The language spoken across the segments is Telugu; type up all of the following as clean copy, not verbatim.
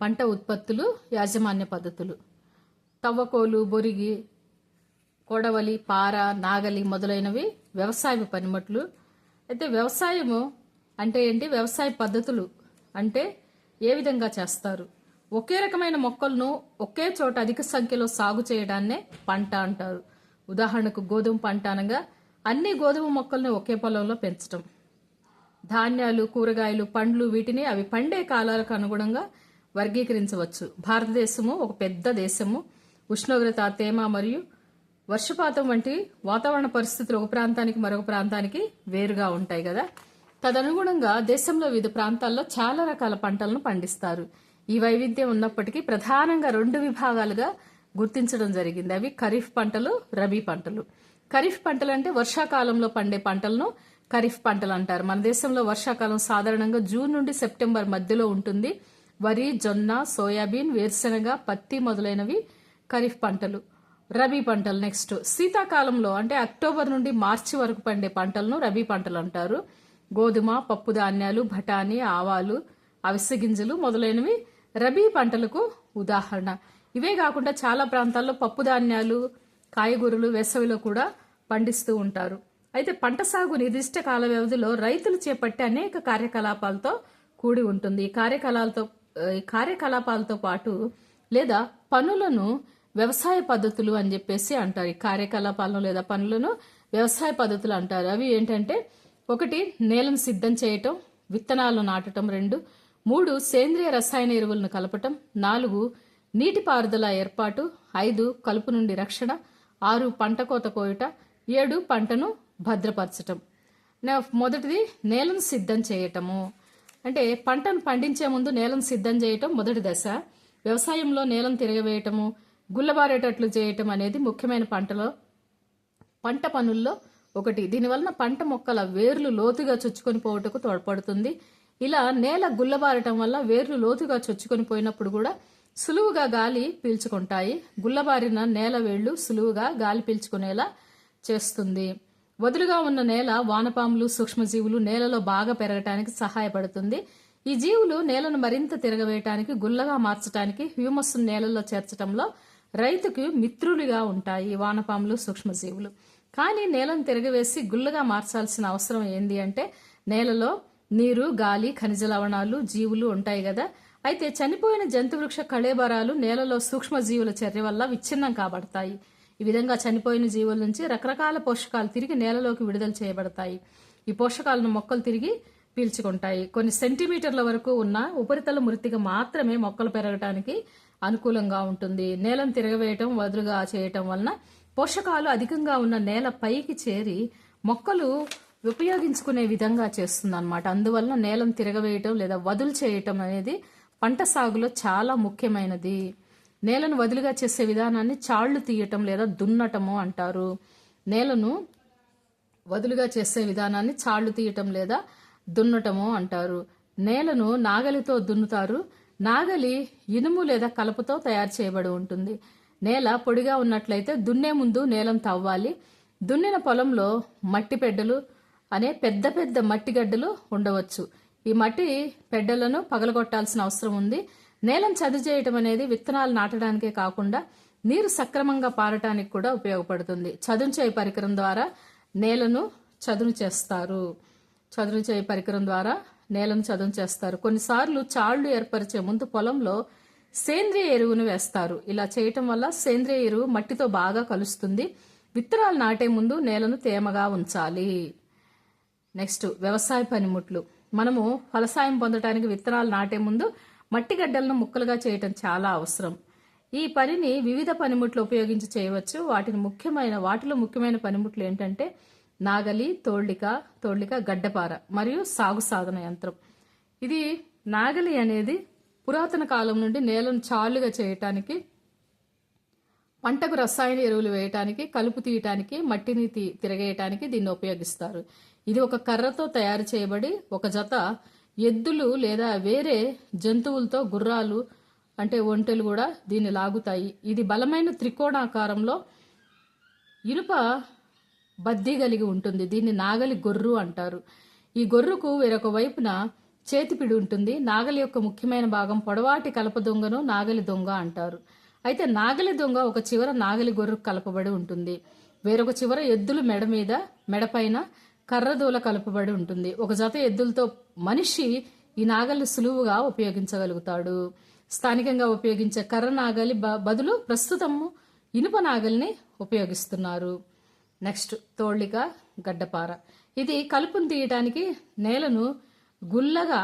పంట ఉత్పత్తులు, యాజమాన్య పద్ధతులు. తవ్వకోలు, బొరిగి, కొడవలి, పార, నాగలి మొదలైనవి వ్యవసాయ పనిముట్లు. అయితే వ్యవసాయము అంటే ఏంటి, వ్యవసాయ పద్ధతులు అంటే ఏ విధంగా చేస్తారు? ఒకే రకమైన మొక్కలను ఒకే చోట అధిక సంఖ్యలో సాగు చేయడాన్నే పంట అంటారు. ఉదాహరణకు గోధుమ పంట అనగా అన్ని గోధుమ మొక్కలను ఒకే పొలంలో పెంచడం. ధాన్యాలు, కూరగాయలు, పండ్లు వీటిని అవి పండే కాలాలకు అనుగుణంగా వర్గీకరించవచ్చు. భారతదేశము ఒక పెద్ద దేశము. ఉష్ణోగ్రత, తేమ మరియు వర్షపాతం వంటి వాతావరణ పరిస్థితులు ఒక ప్రాంతానికి మరొక ప్రాంతానికి వేరుగా ఉంటాయి కదా. తదనుగుణంగా దేశంలో వివిధ ప్రాంతాల్లో చాలా రకాల పంటలను పండిస్తారు. ఈ వైవిధ్యం ఉన్నప్పటికీ ప్రధానంగా 2 విభాగాలుగా గుర్తించడం జరిగింది. అవి ఖరీఫ్ పంటలు, రబీ పంటలు. ఖరీఫ్ పంటలు అంటే వర్షాకాలంలో పండే పంటలను ఖరీఫ్ పంటలు అంటారు. మన దేశంలో వర్షాకాలం సాధారణంగా జూన్ నుండి సెప్టెంబర్ మధ్యలో ఉంటుంది. వరి, జొన్న, సోయాబీన్, వేరుశెనగ, పత్తి మొదలైనవి ఖరీఫ్ పంటలు. రబీ పంటలు నెక్స్ట్ శీతాకాలంలో అంటే అక్టోబర్ నుండి మార్చి వరకు పండే పంటలను రబీ పంటలు అంటారు. గోధుమ, పప్పు ధాన్యాలు, బఠానీ, ఆవాలు, అవిసె గింజలు మొదలైనవి రబీ పంటలకు ఉదాహరణ. ఇవే కాకుండా చాలా ప్రాంతాల్లో పప్పు ధాన్యాలు, కాయగూరలు వేసవిలో కూడా పండిస్తూ ఉంటారు. అయితే పంట సాగు నిర్దిష్ట కాల వ్యవధిలో రైతులు చేపట్టే అనేక కార్యకలాపాలతో కూడి ఉంటుంది. ఈ కార్యకలాపాలతో పాటు లేదా పనులను వ్యవసాయ పద్ధతులు అని చెప్పేసి అంటారు. ఈ కార్యకలాపాలను లేదా పనులను వ్యవసాయ పద్ధతులు అంటారు. అవి ఏంటంటే 1 నేలను సిద్ధం చేయటం, విత్తనాలను నాటడం. 2 సేంద్రియ రసాయన ఎరువులను కలపటం. 4 నీటిపారుదల ఏర్పాటు. 5 కలుపు నుండి రక్షణ. 6 పంట కోత కోయుట. 7 పంటను భద్రపరచటం. మొదటిది నేలను సిద్ధం చేయటము అంటే పంటను పండించే ముందు నేలను సిద్ధం చేయటం మొదటి దశ. వ్యవసాయంలో నేలను తిరగవేయటము, గుల్లబారేటట్లు చేయటం అనేది ముఖ్యమైన పంట పనుల్లో ఒకటి. దీనివలన పంట మొక్కల వేర్లు లోతుగా చొచ్చుకొని పోవటకు తోడ్పడుతుంది. ఇలా నేల గుల్లబారటం వల్ల వేర్లు లోతుగా చొచ్చుకొని పోయినప్పుడు కూడా సులువుగా గాలి పీల్చుకుంటాయి. గుల్లబారిన నేల వేళ్లు సులువుగా గాలి పీల్చుకునేలా చేస్తుంది. వదులుగా ఉన్న నేల వానపాములు, సూక్ష్మజీవులు నేలలో బాగా పెరగటానికి సహాయపడుతుంది. ఈ జీవులు నేలను మరింత తిరగవేయటానికి, గుల్లగా మార్చడానికి, హ్యూమస్ నేలలో చేర్చడంలో రైతుకు మిత్రులుగా ఉంటాయి వానపాములు, సూక్ష్మజీవులు. కానీ నేలను తిరగవేసి గుల్లగా మార్చాల్సిన అవసరం ఏంది అంటే నేలలో నీరు, గాలి, ఖనిజ లవణాలు, జీవులు ఉంటాయి కదా. అయితే చనిపోయిన జంతువృక్ష కళేబరాలు నేలలో సూక్ష్మజీవుల చర్య వల్ల విచ్ఛిన్నం కాబడతాయి. ఈ విధంగా చనిపోయిన జీవుల నుంచి రకరకాల పోషకాలు తిరిగి నేలలోకి విడుదల చేయబడతాయి. ఈ పోషకాలను మొక్కలు తిరిగి పీల్చుకుంటాయి. కొన్ని సెంటీమీటర్ల వరకు ఉన్న ఉపరితల మృతిక మాత్రమే మొక్కలు పెరగడానికి అనుకూలంగా ఉంటుంది. నేలను తిరగవేయటం, వదులుగా చేయటం వలన పోషకాలు అధికంగా ఉన్న నేల పైకి చేరి మొక్కలు ఉపయోగించుకునే విధంగా చేస్తుంది అన్నమాట. అందువలన నేలను తిరగవేయటం లేదా వదులు చేయటం అనేది పంట సాగులో చాలా ముఖ్యమైనది. నేలను వదులుగా చేసే విధానాన్ని చాళ్లు తీయటం లేదా దున్నటము అంటారు. నేలను వదులుగా చేసే విధానాన్ని చాళ్లు తీయటం లేదా దున్నటము అంటారు. నేలను నాగలితో దున్నుతారు. నాగలి ఇనుము లేదా కలపతో తయారు చేయబడి ఉంటుంది. నేల పొడిగా ఉన్నట్లయితే దున్నే ముందు నేలను తవ్వాలి. దున్నిన పొలంలో మట్టి పెడ్డలు అనే పెద్ద పెద్ద మట్టి గడ్డలు ఉండవచ్చు. ఈ మట్టి పెడ్డలను పగలగొట్టాల్సిన అవసరం ఉంది. నేలను చదును చేయటం అనేది విత్తనాలు నాటడానికే కాకుండా నీరు సక్రమంగా పారటానికి కూడా ఉపయోగపడుతుంది. చదును చేయ పరికరం ద్వారా నేలను చదును చేస్తారు. చదును చేయ పరికరం ద్వారా నేలను చదును చేస్తారు. కొన్నిసార్లు చాళ్లు ఏర్పరిచే ముందు పొలంలో సేంద్రియ ఎరువును వేస్తారు. ఇలా చేయటం వల్ల సేంద్రియ ఎరువు మట్టితో బాగా కలుస్తుంది. విత్తనాలు నాటే ముందు నేలను తేమగా ఉంచాలి. నెక్స్ట్ వ్యవసాయ పనిముట్లు. మనము ఫలసాయం పొందడానికి విత్తనాలు నాటే ముందు మట్టి గడ్డలను ముక్కలుగా చేయటం చాలా అవసరం. ఈ పనిని వివిధ పనిముట్లు ఉపయోగించి చేయవచ్చు. వాటిలో ముఖ్యమైన పనిముట్లు ఏంటంటే నాగలి, తోళ్లిక, గడ్డపార మరియు సాగు సాధన యంత్రం. ఇది నాగలి అనేది పురాతన కాలం నుండి నేలను చాలుగా చేయటానికి, పంటకు రసాయన ఎరువులు వేయటానికి, కలుపు తీయటానికి, మట్టిని తిరగేయటానికి దీన్ని ఉపయోగిస్తారు. ఇది ఒక కర్రతో తయారు చేయబడి ఒక జత ఎద్దులు లేదా వేరే జంతువులతో, గుర్రాలు అంటే ఒంటెలు కూడా దీన్ని లాగుతాయి. ఇది బలమైన త్రికోణాకారంలో ఇనుప బద్దీ కలిగి ఉంటుంది. దీన్ని నాగలి గొర్రు అంటారు. ఈ గొర్రుకు వేరొక వైపున చేతిపిడి ఉంటుంది. నాగలి యొక్క ముఖ్యమైన భాగం పొడవాటి కలప దొంగను నాగలి దొంగ అంటారు. అయితే నాగలి దొంగ ఒక చివర నాగలి గొర్రు కలపబడి ఉంటుంది. వేరొక చివర ఎద్దులు మెడపైన కర్రదూల కలపబడి ఉంటుంది. ఒక జత ఎద్దులతో మనిషి ఈ నాగలి సులువుగా ఉపయోగించగలుగుతాడు. స్థానికంగా ఉపయోగించే కర్ర నాగలి బదులు ప్రస్తుతము ఇనుప నాగలిని ఉపయోగిస్తున్నారు. నెక్స్ట్ తోళ్ళిక గడ్డపార. ఇది కలుపును తీయటానికి, నేలను గుల్లగా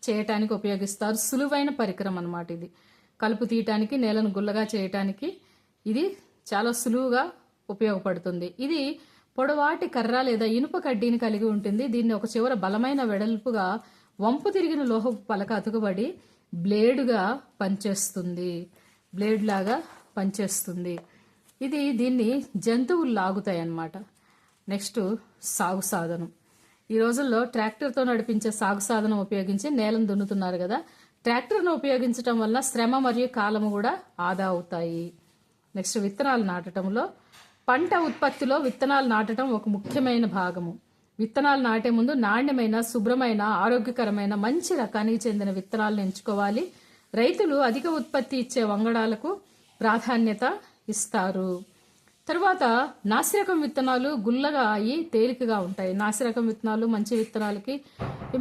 చేయటానికి ఉపయోగిస్తారు. సులువైన పరికరం అన్నమాట ఇది. కలుపు తీయటానికి, నేలను గుల్లగా చేయటానికి ఇది చాలా సులువుగా ఉపయోగపడుతుంది. ఇది పొడవాటి కర్ర లేదా ఇనుప కడ్డీని కలిగి ఉంటుంది. దీన్ని ఒక చివర బలమైన వెడల్పుగా వంపు తిరిగిన లోహపు పలక అతుకుబడి బ్లేడ్ లాగా పనిచేస్తుంది. దీన్ని జంతువులు లాగుతాయి అన్నమాట. నెక్స్ట్ సాగు సాధనం. ఈ రోజుల్లో ట్రాక్టర్తో నడిపించే సాగు సాధనం ఉపయోగించి నేలను దున్నుతున్నారు కదా. ట్రాక్టర్ను ఉపయోగించడం వల్ల శ్రమ మరియు కాలము కూడా ఆదా అవుతాయి. నెక్స్ట్ విత్తనాలు నాటడంలో, పంట ఉత్పత్తిలో విత్తనాలు నాటడం ఒక ముఖ్యమైన భాగము. విత్తనాలు నాటే ముందు నాణ్యమైన, శుభ్రమైన, ఆరోగ్యకరమైన, మంచి రకానికి చెందిన విత్తనాలను ఎంచుకోవాలి. రైతులు అధిక ఉత్పత్తి ఇచ్చే వంగడాలకు ప్రాధాన్యత ఇస్తారు. తర్వాత నాసిరకం విత్తనాలు గుల్లగా అయి తేలికగా ఉంటాయి. నాసిరకం విత్తనాలు మంచి విత్తనాలకి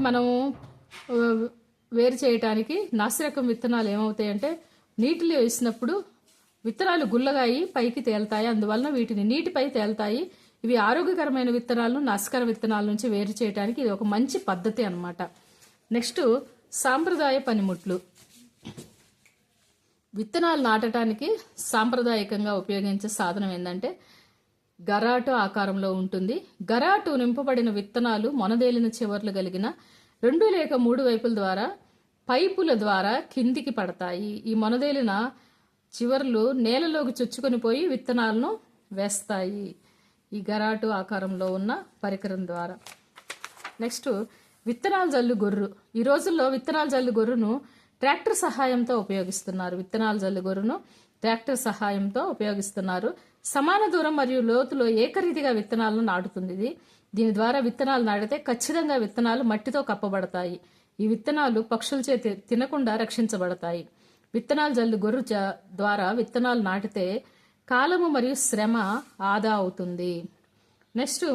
మనము వేరు చేయటానికి నాసిరకం విత్తనాలు ఏమవుతాయంటే నీటిలో వేసినప్పుడు విత్తనాలు గుల్లగా అయి పైకి తేలుతాయి. అందువలన వీటిని నీటిపై తేలుతాయి. ఇవి ఆరోగ్యకరమైన విత్తనాలను నాసికర విత్తనాల నుంచి వేరు చేయడానికి ఇది ఒక మంచి పద్ధతి అన్నమాట. నెక్స్ట్ సాంప్రదాయ పనిముట్లు. విత్తనాలు నాటడానికి సాంప్రదాయకంగా ఉపయోగించే సాధనం ఏంటంటే గరాటు ఆకారంలో ఉంటుంది. గరాటు నింపబడిన విత్తనాలు మొనదేలిన చివర్లు కలిగిన 2 లేక 3 వైపుల ద్వారా పైపుల ద్వారా కిందికి పడతాయి. ఈ మొనదేలిన చివర్లు నేలలోకి చొచ్చుకొని పోయి విత్తనాలను వేస్తాయి ఈ గరాటు ఆకారంలో ఉన్న పరికరం ద్వారా. నెక్స్ట్ విత్తనాల జల్లు గొర్రు. ఈ రోజుల్లో విత్తనాల జల్లు గొర్రును ట్రాక్టర్ సహాయంతో ఉపయోగిస్తున్నారు. సమాన దూరం మరియు లోతులో ఏకరీతిగా విత్తనాలను నాటుతుంది. దీని ద్వారా విత్తనాలు నాటితే ఖచ్చితంగా విత్తనాలు మట్టితో కప్పబడతాయి. ఈ విత్తనాలు పక్షుల చేతి తినకుండా రక్షించబడతాయి. విత్తనాల జల్లు గొర్రు ద్వారా విత్తనాలు నాటితే కాలము మరియు శ్రమ ఆదా అవుతుంది. నెక్స్ట్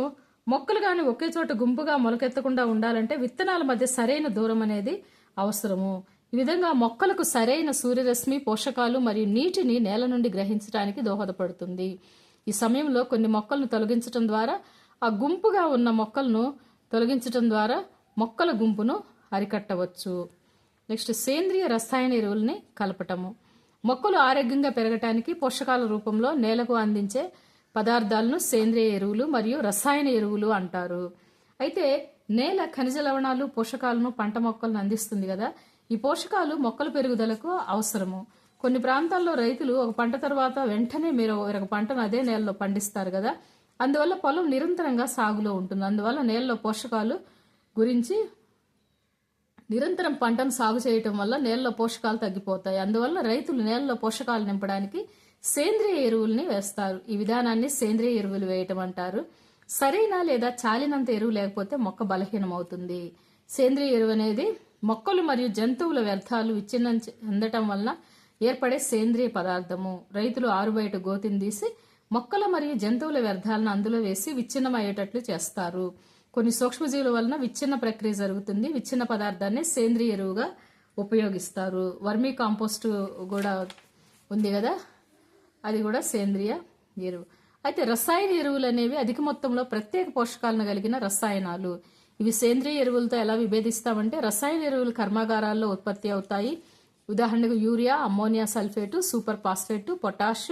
మొక్కలు కానీ ఒకే చోట గుంపుగా మొలకెత్తకుండా ఉండాలంటే విత్తనాల మధ్య సరైన దూరం అనేది అవసరము. ఈ విధంగా మొక్కలకు సరైన సూర్యరశ్మి, పోషకాలు మరియు నీటిని నేల నుండి గ్రహించడానికి దోహదపడుతుంది. ఈ సమయంలో కొన్ని మొక్కలను తొలగించడం ద్వారా ఆ గుంపుగా ఉన్న మొక్కలను తొలగించడం ద్వారా మొక్కల గుంపును అరికట్టవచ్చు. నెక్స్ట్ సేంద్రియ రసాయన ఎరువుల్ని కలపటము. మొక్కలు ఆరోగ్యంగా పెరగటానికి పోషకాల రూపంలో నేలకు అందించే పదార్థాలను సేంద్రియ ఎరువులు మరియు రసాయన ఎరువులు అంటారు. అయితే నేల ఖనిజ లవణాలు, పోషకాలను పంట మొక్కలను అందిస్తుంది కదా. ఈ పోషకాలు మొక్కల పెరుగుదలకు అవసరము. కొన్ని ప్రాంతాల్లో రైతులు ఒక పంట తర్వాత వెంటనే వేరొక పంటను అదే నేలలో పండిస్తారు కదా. అందువల్ల పొలం నిరంతరంగా సాగులో ఉంటుంది. అందువల్ల నేలలో పోషకాలు గురించి నిరంతరం పంటను సాగు చేయటం వల్ల నేలలో పోషకాలు తగ్గిపోతాయి. అందువల్ల రైతులు నేలలో పోషకాలు నింపడానికి సేంద్రియ ఎరువుల్ని వేస్తారు. ఈ విధానాన్ని సేంద్రియ ఎరువులు వేయటం అంటారు. సరైన లేదా చాలినంత ఎరువు లేకపోతే మొక్క బలహీనమవుతుంది. సేంద్రియ ఎరువు అనేది మొక్కలు మరియు జంతువుల వ్యర్థాలు విచ్ఛిన్నం చెందటం వలన ఏర్పడే సేంద్రియ పదార్థము. రైతులు ఆరుబయట గోతిని తీసి మొక్కల మరియు జంతువుల వ్యర్థాలను అందులో వేసి విచ్ఛిన్నం అయ్యేటట్లు చేస్తారు. కొన్ని సూక్ష్మజీవుల వలన విచ్ఛిన్న ప్రక్రియ జరుగుతుంది. విచ్ఛిన్న పదార్థాన్ని సేంద్రియ ఎరువుగా ఉపయోగిస్తారు. వర్మీ కాంపోస్ట్ కూడా ఉంది కదా, అది కూడా సేంద్రియ ఎరువు. అయితే రసాయన ఎరువులు అనేవి అధిక మొత్తంలో ప్రత్యేక పోషకాలను కలిగిన రసాయనాలు. ఇవి సేంద్రియ ఎరువులతో ఎలా విభేదిస్తామంటే రసాయన ఎరువులు కర్మాగారాల్లో ఉత్పత్తి అవుతాయి. ఉదాహరణకు urea, ammonia sulphate, super phosphate, potash,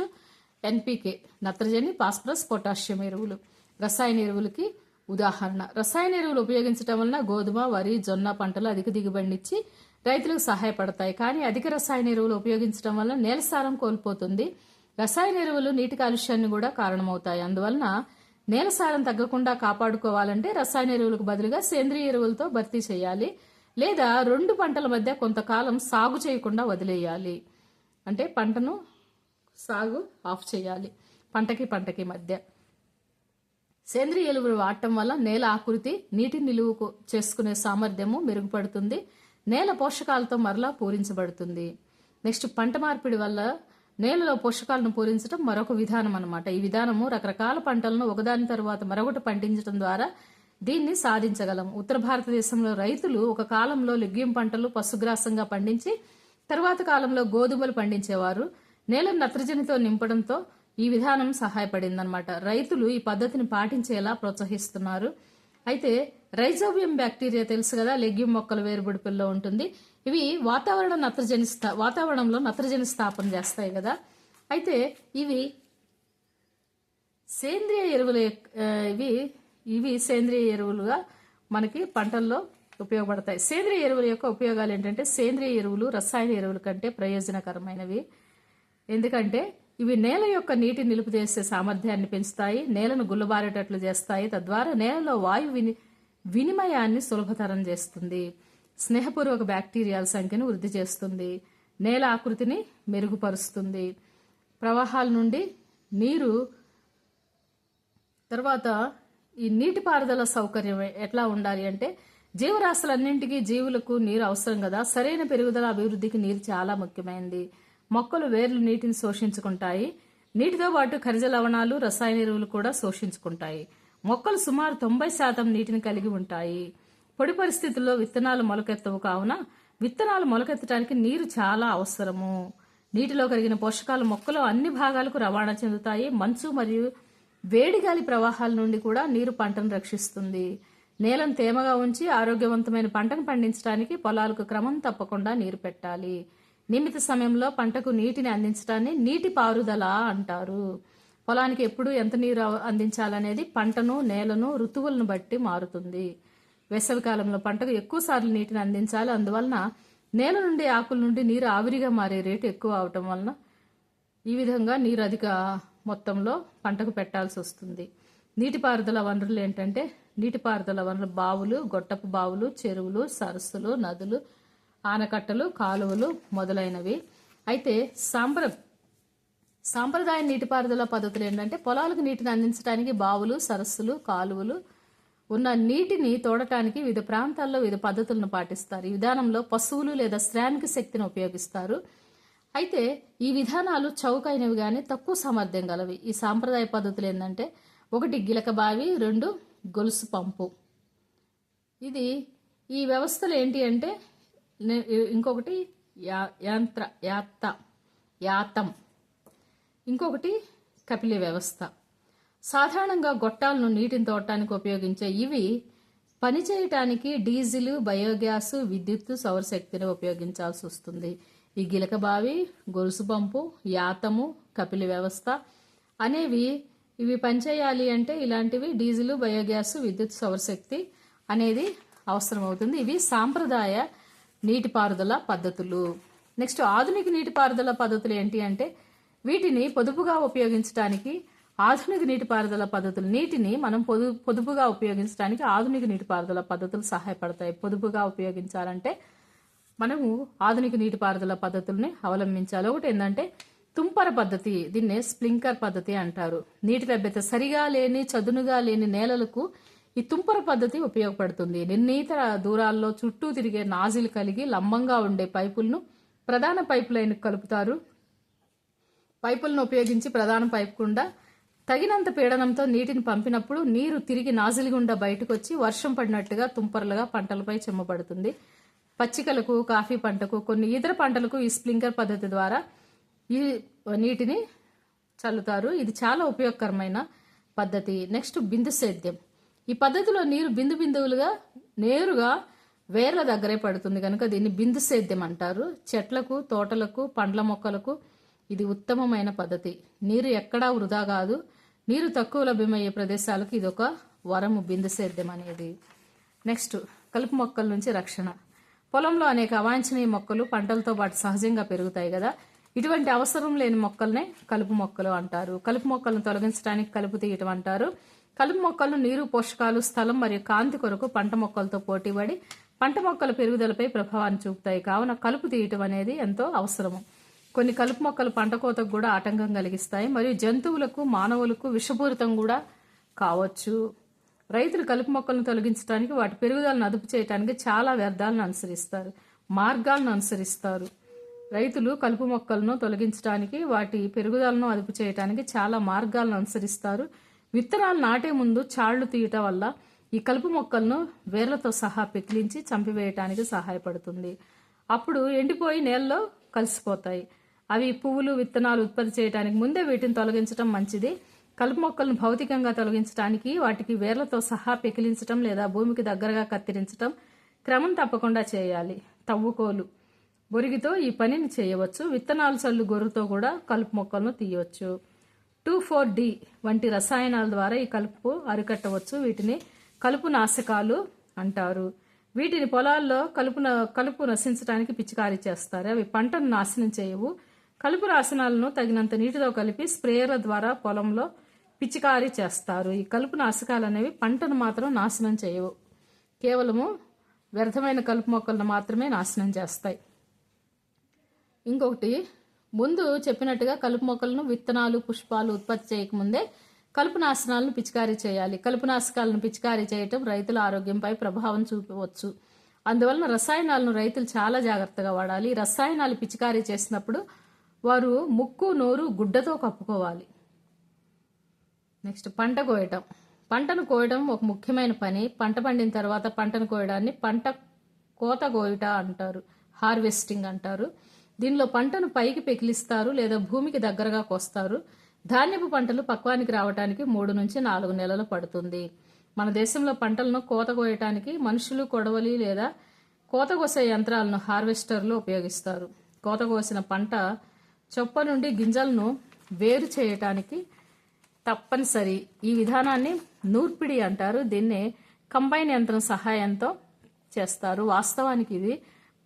NPK, నత్రజని, ఫాస్ఫరస్, పొటాషియం ఎరువులు రసాయన ఎరువులకి ఉదాహరణ. రసాయన ఎరువులు ఉపయోగించడం వలన గోధుమ, వరి, జొన్న పంటలు అధిక దిగుబడినిచ్చి రైతులకు సహాయపడతాయి. కానీ అధిక రసాయన ఎరువులు ఉపయోగించడం వల్ల నేల సారం కోల్పోతుంది. రసాయన ఎరువులు నీటి కాలుష్యాన్ని కూడా కారణమవుతాయి. అందువలన నేల సారం తగ్గకుండా కాపాడుకోవాలంటే రసాయన ఎరువులకు బదులుగా సేంద్రియ ఎరువులతో భర్తీ చేయాలి. లేదా 2 పంటల మధ్య కొంతకాలం సాగు చేయకుండా వదిలేయాలి. అంటే పంటను సాగు ఆఫ్ చేయాలి పంటకి మధ్య. సేంద్రియ ఎరువులు వాడటం వల్ల నేల ఆకృతి, నీటి నిలువ చేసుకునే సామర్థ్యము మెరుగుపడుతుంది. నేల పోషకాలతో మరలా పూరించబడుతుంది. నెక్స్ట్ పంట మార్పిడి వల్ల నేలలో పోషకాలను పూరించడం మరొక విధానం అన్నమాట. ఈ విధానము రకరకాల పంటలను ఒకదాని తర్వాత మరొకటి పండించడం ద్వారా దీన్ని సాధించగలం. ఉత్తర భారతదేశంలో రైతులు ఒక కాలంలో లెగ్యూమ్ పంటలు పశుగ్రాసంగా పండించి తర్వాత కాలంలో గోధుమలు పండించేవారు. నేలను నత్రజనితో నింపడంతో ఈ విధానం సహాయపడిందనమాట. రైతులు ఈ పద్ధతిని పాటించేలా ప్రోత్సహిస్తున్నారు. అయితే రైజోబియం బ్యాక్టీరియా తెలుసు కదా, లెగ్యూమ్ మొక్కల వేరుబుడిపిల్లో ఉంటుంది. ఇవి వాతావరణంలో నత్రజని స్థాపన చేస్తాయి కదా. అయితే ఇవి సేంద్రియ ఎరువులు ఇవి సేంద్రియ ఎరువులుగా మనకి పంటల్లో ఉపయోగపడతాయి. సేంద్రియ ఎరువుల యొక్క ఉపయోగాలు ఏంటంటే, సేంద్రియ ఎరువులు రసాయన ఎరువుల కంటే ప్రయోజనకరమైనవి. ఎందుకంటే ఇవి నేల యొక్క నీటి నిలుపు చేసే సామర్థ్యాన్ని పెంచుతాయి, నేలను గుల్లబారేటట్లు చేస్తాయి, తద్వారా నేలలో వాయు వినిమయాన్ని సులభతరం చేస్తుంది, స్నేహపూర్వక బ్యాక్టీరియాల సంఖ్యను వృద్ధి చేస్తుంది, నేల ఆకృతిని మెరుగుపరుస్తుంది, ప్రవాహాల నుండి నీరు. తర్వాత ఈ నీటిపారుదల సౌకర్యం ఎట్లా ఉండాలి అంటే, జీవరాశులన్నింటికీ జీవులకు నీరు అవసరం కదా. సరైన పెరుగుదల అభివృద్ధికి నీరు చాలా ముఖ్యమైనది. మొక్కలు వేర్లు నీటిని శోషించుకుంటాయి. నీటితో పాటు ఖనిజ లవణాలు, రసాయన ఎరువులు కూడా శోషించుకుంటాయి. మొక్కలు సుమారు 90% నీటిని కలిగి ఉంటాయి. పొడి పరిస్థితుల్లో విత్తనాలు మొలకెత్తవు కావున విత్తనాలు మొలకెత్తడానికి నీరు చాలా అవసరము. నీటిలో కరిగిన పోషకాలు మొక్కలో అన్ని భాగాలకు రవాణా చెందుతాయి. మంచు మరియు వేడిగాలి ప్రవాహాల నుండి కూడా నీరు పంటను రక్షిస్తుంది. నేలను తేమగా ఉంచి ఆరోగ్యవంతమైన పంటను పండించడానికి పొలాలకు క్రమం తప్పకుండా నీరు పెట్టాలి. నియమిత సమయంలో పంటకు నీటిని అందించడాన్ని నీటి పారుదల అంటారు. పొలానికి ఎప్పుడు ఎంత నీరు అందించాలనేది పంటను, నేలను, ఋతువులను బట్టి మారుతుంది. వేసవి కాలంలో పంటకు ఎక్కువ సార్లు నీటిని అందించాలి. అందువలన నేల నుండి ఆకుల నుండి నీరు ఆవిరిగా మారే రేటు ఎక్కువ అవటం వలన ఈ విధంగా నీరు అధిక మొత్తంలో పంటకు పెట్టాల్సి వస్తుంది. నీటిపారుదల వనరులు ఏంటంటే, నీటిపారుదల వనరులు బావులు, గొట్టపు బావులు, చెరువులు, సరస్సులు, నదులు, ఆనకట్టలు, కాలువలు మొదలైనవి. అయితే సాంప్రదాయ నీటిపారుదల పద్ధతులు ఏంటంటే, పొలాలకు నీటిని అందించడానికి బావులు, సరస్సులు, కాలువలు ఉన్న నీటిని తోడటానికి వివిధ ప్రాంతాల్లో వివిధ పద్ధతులను పాటిస్తారు. ఈ విధానంలో పశువులు లేదా శ్రామిక శక్తిని ఉపయోగిస్తారు. అయితే ఈ విధానాలు చౌకైనవి కానీ తక్కువ సామర్థ్యం గలవి. ఈ సాంప్రదాయ పద్ధతులు ఏంటంటే, 1 గిలక బావి, 2 గొలుసు పంపు. ఈ వ్యవస్థలు ఏంటి అంటే, ఇంకొకటి యాతం, ఇంకొకటి కపిలి వ్యవస్థ. సాధారణంగా గొట్టాలను నీటిని తోడటానికి ఉపయోగించే ఇవి పనిచేయటానికి డీజిల్, బయోగ్యాస్, విద్యుత్తు, సౌరశక్తిని ఉపయోగించాల్సి వస్తుంది. ఈ గిలక బావి, గొలుసు పంపు, యాతము, కపిలి వ్యవస్థ అనేవి ఇవి పనిచేయాలి అంటే ఇలాంటివి డీజిల్, బయోగ్యాస్, విద్యుత్, సౌరశక్తి అనేది అవసరమవుతుంది. ఇవి సాంప్రదాయ నీటిపారుదల పద్ధతులు. నెక్స్ట్ ఆధునిక నీటిపారుదల పద్ధతులు ఏంటి అంటే, వీటిని పొదుపుగా ఉపయోగించడానికి ఆధునిక నీటిపారుదల పద్ధతులు, నీటిని మనం పొదుపుగా ఉపయోగించడానికి ఆధునిక నీటిపారుదల పద్ధతులు సహాయపడతాయి. పొదుపుగా ఉపయోగించాలంటే మనము ఆధునిక నీటిపారుదల పద్ధతుల్ని అవలంబించాలి. ఒకటి ఏంటంటే తుంపర పద్ధతి, దీన్నే స్ప్రింక్లర్ పద్ధతి అంటారు. నీటి లభ్యత సరిగా లేని, చదునుగా లేని నేలలకు ఈ తుంపర పద్ధతి ఉపయోగపడుతుంది. నిర్ణీత దూరాల్లో చుట్టూ తిరిగే నాజిల్ కలిగి లంబంగా ఉండే పైపులను ప్రధాన పైపు లైన్ కలుపుతారు. పైపులను ఉపయోగించి ప్రధాన పైపు గుండా తగినంత పీడనంతో నీటిని పంపినప్పుడు నీరు తిరిగి నాజిల్ గుండా బయటకు వచ్చి వర్షం పడినట్టుగా తుంపరలుగా పంటలపై చెమ్మబడుతుంది. పచ్చికలకు, కాఫీ పంటకు, కొన్ని ఇతర పంటలకు ఈ స్ప్రింక్లర్ పద్ధతి ద్వారా ఈ నీటిని చల్లుతారు. ఇది చాలా ఉపయోగకరమైన పద్ధతి. నెక్స్ట్ బిందు సేద్యం. ఈ పద్ధతిలో నీరు బిందువులుగా నేరుగా వేర్ల దగ్గరే పడుతుంది కనుక దీన్ని బిందు సేద్యం అంటారు. చెట్లకు, తోటలకు, పండ్ల మొక్కలకు ఇది ఉత్తమమైన పద్ధతి. నీరు ఎక్కడా వృధా కాదు. నీరు తక్కువ లభ్యమయ్యే ప్రదేశాలకు ఇది ఒక వరము, బిందు సేద్యం అనేది. నెక్స్ట్ కలుపు మొక్కల నుంచి రక్షణ. పొలంలో అనేక అవాంఛనీయ మొక్కలు పంటలతో పాటు సహజంగా పెరుగుతాయి కదా. ఇటువంటి అవసరం లేని మొక్కలనే కలుపు మొక్కలు అంటారు. కలుపు మొక్కలను తొలగించడానికి కలుపు తీయటం అంటారు. కలుపు మొక్కలను నీరు, పోషకాలు, స్థలం మరియు కాంతి కొరకు పంట మొక్కలతో పోటీపడి పంట మొక్కల పెరుగుదలపై ప్రభావాన్ని చూపుతాయి. కావున కలుపు తీయటం అనేది ఎంతో అవసరము. కొన్ని కలుపు మొక్కలు పంట కోతకు కూడా ఆటంకం కలిగిస్తాయి మరియు జంతువులకు, మానవులకు విషపూరితం కూడా కావచ్చు. రైతులు కలుపు మొక్కలను తొలగించడానికి, వాటి పెరుగుదలను అదుపు చేయడానికి చాలా మార్గాలను అనుసరిస్తారు. రైతులు కలుపు మొక్కలను తొలగించడానికి, వాటి పెరుగుదలను అదుపు చేయడానికి చాలా మార్గాలను అనుసరిస్తారు. విత్తనాలు నాటే ముందు చాళ్లు తీయటం వల్ల ఈ కలుపు మొక్కలను వేర్లతో సహా పెకిలించి చంపివేయటానికి సహాయపడుతుంది. అప్పుడు ఎండిపోయి నేలలో కలిసిపోతాయి. అవి పువ్వులు, విత్తనాలు ఉత్పత్తి చేయడానికి ముందే వీటిని తొలగించడం మంచిది. కలుపు మొక్కలను భౌతికంగా తొలగించడానికి వాటికి వేర్లతో సహా పెకిలించడం లేదా భూమికి దగ్గరగా కత్తిరించడం క్రమం తప్పకుండా చేయాలి. తవ్వుకోలు, బొరిగితో ఈ పనిని చేయవచ్చు. విత్తనాలు చల్లు గొర్రుతో కూడా కలుపు మొక్కలను తీయవచ్చు. 2,4-D వంటి రసాయనాల ద్వారా ఈ కలుపు అరికట్టవచ్చు. వీటిని కలుపు నాశకాలు అంటారు. వీటిని పొలాల్లో కలుపు నశించడానికి పిచికారీ చేస్తారు. అవి పంటను నాశనం చేయవు. కలుపు నాశనాలను తగినంత నీటితో కలిపి స్ప్రేయర్ల ద్వారా పొలంలో పిచికారీ చేస్తారు. ఈ కలుపు నాశకాలు అనేవి పంటను మాత్రం నాశనం చేయవు, కేవలము వ్యర్థమైన కలుపు మొక్కలను మాత్రమే నాశనం చేస్తాయి. ఇంకొకటి, ముందు చెప్పినట్టుగా కలుపు మొక్కలను విత్తనాలు, పుష్పాలు ఉత్పత్తి చేయకముందే కలుపు నాశనాలను పిచికారీ చేయాలి. కలుపు నాశకాలను పిచికారీ చేయటం రైతుల ఆరోగ్యంపై ప్రభావం చూపవచ్చు. అందువలన రసాయనాలను రైతులు చాలా జాగ్రత్తగా వాడాలి. రసాయనాలు పిచికారీ చేసినప్పుడు వారు ముక్కు, నోరు గుడ్డతో కప్పుకోవాలి. నెక్స్ట్, పంట కోయటం. పంటను కోయడం ఒక ముఖ్యమైన పని. పంట పండిన తర్వాత పంటను కోయడాన్ని పంట కోత కోయుట అంటారు, హార్వెస్టింగ్ అంటారు. దీనిలో పంటను పైకి పెకిలిస్తారు లేదా భూమికి దగ్గరగా కోస్తారు. ధాన్యపు పంటలు పక్వానికి రావడానికి 3 నుంచి 4 నెలలు పడుతుంది. మన దేశంలో పంటలను కోత కోయటానికి మనుషులు కొడవలి లేదా కోత కోసే యంత్రాలను హార్వెస్టర్లు ఉపయోగిస్తారు. కోత కోసిన పంట చొప్ప నుండి గింజలను వేరు చేయటానికి తప్పనిసరి. ఈ విధానాన్ని నూర్పిడి అంటారు. దీన్ని కంబైన్ యంత్రం సహాయంతో చేస్తారు. వాస్తవానికి ఇది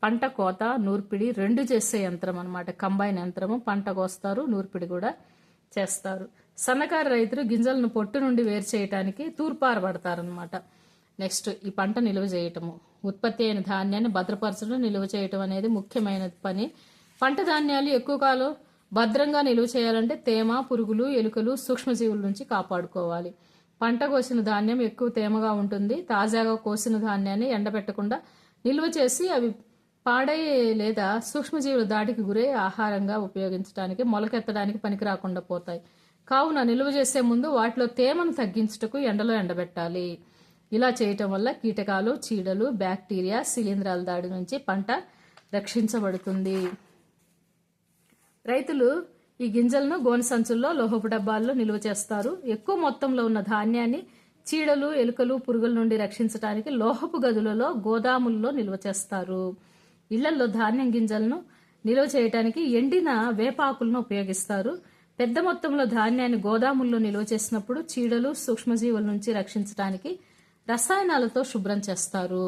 పంట కోత, నూర్పిడి రెండు చేసే యంత్రం అన్నమాట. కంబైన్ యంత్రము. పంట కోస్తారు, నూర్పిడి కూడా చేస్తారు. సన్నకారు రైతులు గింజలను పొట్టు నుండి వేరు చేయడానికి తూర్పారబడతారనమాట. నెక్స్ట్, ఈ పంట నిల్వ చేయటము. ఉత్పత్తి అయిన ధాన్యాన్ని భద్రపరచడం, నిల్వ చేయటం అనేది ముఖ్యమైన పని. పంట ధాన్యాలు ఎక్కువ కాలం భద్రంగా నిల్వ చేయాలంటే తేమ, పురుగులు, ఎలుకలు, సూక్ష్మజీవుల నుంచి కాపాడుకోవాలి. పంట కోసిన ధాన్యం ఎక్కువ తేమగా ఉంటుంది. తాజాగా కోసిన ధాన్యాన్ని ఎండబెట్టకుండా నిల్వ చేసి అవి పాడై లేదా సూక్ష్మజీవుల దాడికి గురై ఆహారంగా ఉపయోగించడానికి, మొలకెత్తడానికి పనికి రాకుండా పోతాయి. కావున నిల్వ చేసే ముందు వాటిలో తేమను తగ్గించుటకు ఎండలో ఎండబెట్టాలి. ఇలా చేయటం వల్ల కీటకాలు, చీడలు, బ్యాక్టీరియా, శిలీంధ్రాల దాడి నుంచి పంట రక్షించబడుతుంది. రైతులు ఈ గింజలను గోనె సంచుల్లో, లోహపు డబ్బాల్లో నిల్వ చేస్తారు. ఎక్కువ మొత్తంలో ఉన్న ధాన్యాన్ని చీడలు, ఎలుకలు, పురుగుల నుండి రక్షించడానికి లోహపు గదులలో, గోదాముల్లో నిల్వ చేస్తారు. ఇళ్లలో ధాన్యం గింజలను నిల్వ చేయడానికి ఎండిన వేపాకులను ఉపయోగిస్తారు. పెద్ద మొత్తంలో ధాన్యాన్ని గోదాముల్లో నిల్వ చేసినప్పుడు చీడలు, సూక్ష్మజీవుల నుంచి రక్షించడానికి రసాయనాలతో శుభ్రం చేస్తారు.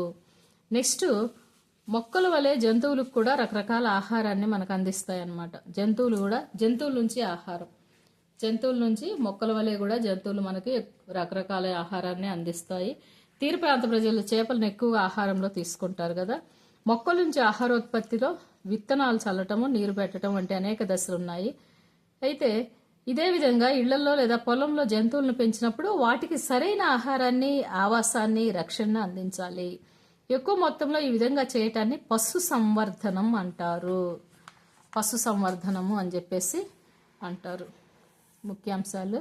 నెక్స్ట్, మొక్కల వలె జంతువులకు కూడా రకరకాల ఆహారాన్ని మనకు అందిస్తాయి అన్నమాట. జంతువుల నుంచి ఆహారం, జంతువుల నుంచి మొక్కల వలె కూడా జంతువులు మనకి రకరకాల ఆహారాన్ని అందిస్తాయి. తీర ప్రాంత ప్రజలు చేపలను ఎక్కువగా ఆహారంలో తీసుకుంటారు కదా. మొక్కల నుంచి ఆహారోత్పత్తిలో విత్తనాలు చల్లటము, నీరు పెట్టడం వంటి అనేక దశలు ఉన్నాయి. అయితే ఇదే విధంగా ఇళ్లలో లేదా పొలంలో జంతువులను పెంచినప్పుడు వాటికి సరైన ఆహారాన్ని, ఆవాసాన్ని, రక్షణను అందించాలి. ఎక్కువ మొత్తంలో ఈ విధంగా చేయటాన్ని పశు సంవర్ధనం అంటారు. పశు సంవర్ధనము అని చెప్పేసి అంటారు. ముఖ్యాంశాలు: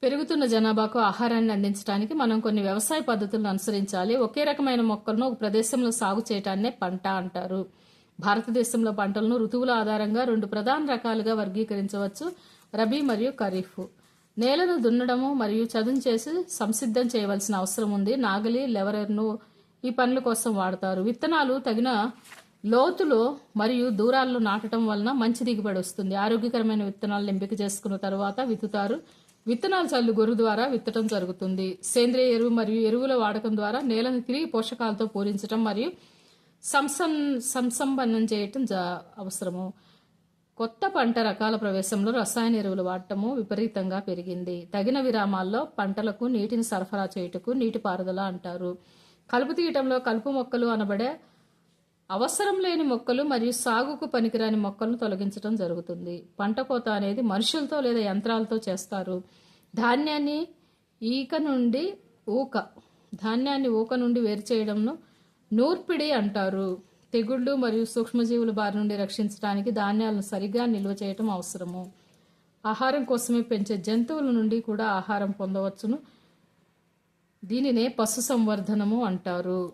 పెరుగుతున్న జనాభాకు ఆహారాన్ని అందించడానికి మనం కొన్ని వ్యవసాయ పద్ధతులను అనుసరించాలి. ఒకే రకమైన మొక్కలను ఒక ప్రదేశంలో సాగు చేయటాన్నే పంట అంటారు. భారతదేశంలో పంటలను ఋతువుల ఆధారంగా 2 ప్రధాన రకాలుగా వర్గీకరించవచ్చు: రబీ మరియు ఖరీఫ్. నేలను దున్నడము మరియు చదును చేసి సంసిద్ధం చేయవలసిన అవసరం ఉంది. నాగలి, లెవరర్ను ఈ పనుల కోసం వాడతారు. విత్తనాలు తగిన లోతులో మరియు దూరాల్లో నాటడం వలన మంచి దిగుబడి వస్తుంది. ఆరోగ్యకరమైన విత్తనాలను ఎంపిక చేసుకున్న తర్వాత విత్తుతారు. విత్తనాలు చల్లు గొర్రు ద్వారా విత్తడం జరుగుతుంది. సేంద్రియ ఎరువు మరియు ఎరువుల వాడకం ద్వారా నేలను తిరిగి పోషకాలతో పూరించడం మరియు సంసంపన్నం చేయటం అవసరము. కొత్త పంట రకాల ప్రవేశంలో రసాయన ఎరువులు వాడటము విపరీతంగా పెరిగింది. తగిన విరామాల్లో పంటలకు నీటిని సరఫరా చేయుటకు నీటిపారుదల అంటారు. కలుపు తీయటంలో కలుపు మొక్కలు అనబడే అవసరం లేని మొక్కలు మరియు సాగుకు పనికిరాని మొక్కలను తొలగించడం జరుగుతుంది. పంట కోత అనేది మనుషులతో లేదా యంత్రాలతో చేస్తారు. ధాన్యాన్ని ఊక నుండి వేరు చేయడంను నూర్పిడి అంటారు. తెగుళ్ళు మరియు సూక్ష్మజీవుల బారి నుండి రక్షించడానికి ధాన్యాలను సరిగ్గా నిల్వ చేయటం అవసరము. ఆహారం కోసమే పెంచే జంతువుల నుండి కూడా ఆహారం పొందవచ్చును. దీనినే పశు సంవర్ధనము అంటారు.